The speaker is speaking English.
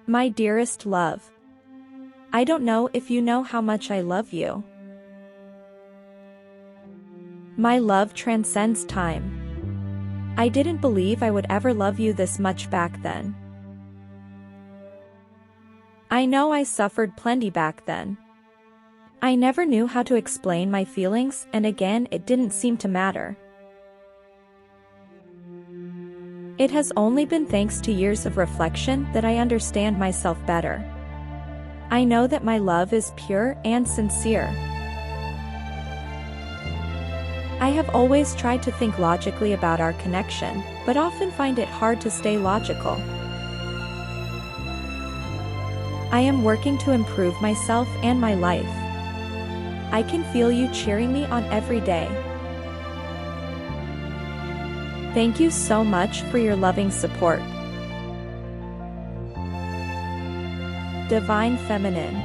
My dearest love, I don't know if you know how much I love you. My love transcends time. I didn't believe I would ever love you this much back then. I know I suffered plenty back then. I never knew how to explain my feelings, and again it didn't seem to matter. It has only been thanks to years of reflection that I understand myself better. I know that my love is pure and sincere. I have always tried to think logically about our connection, but often find it hard to stay logical. I am working to improve myself and my life. I can feel you cheering me on every day. Thank you so much for your loving support. Divine Feminine.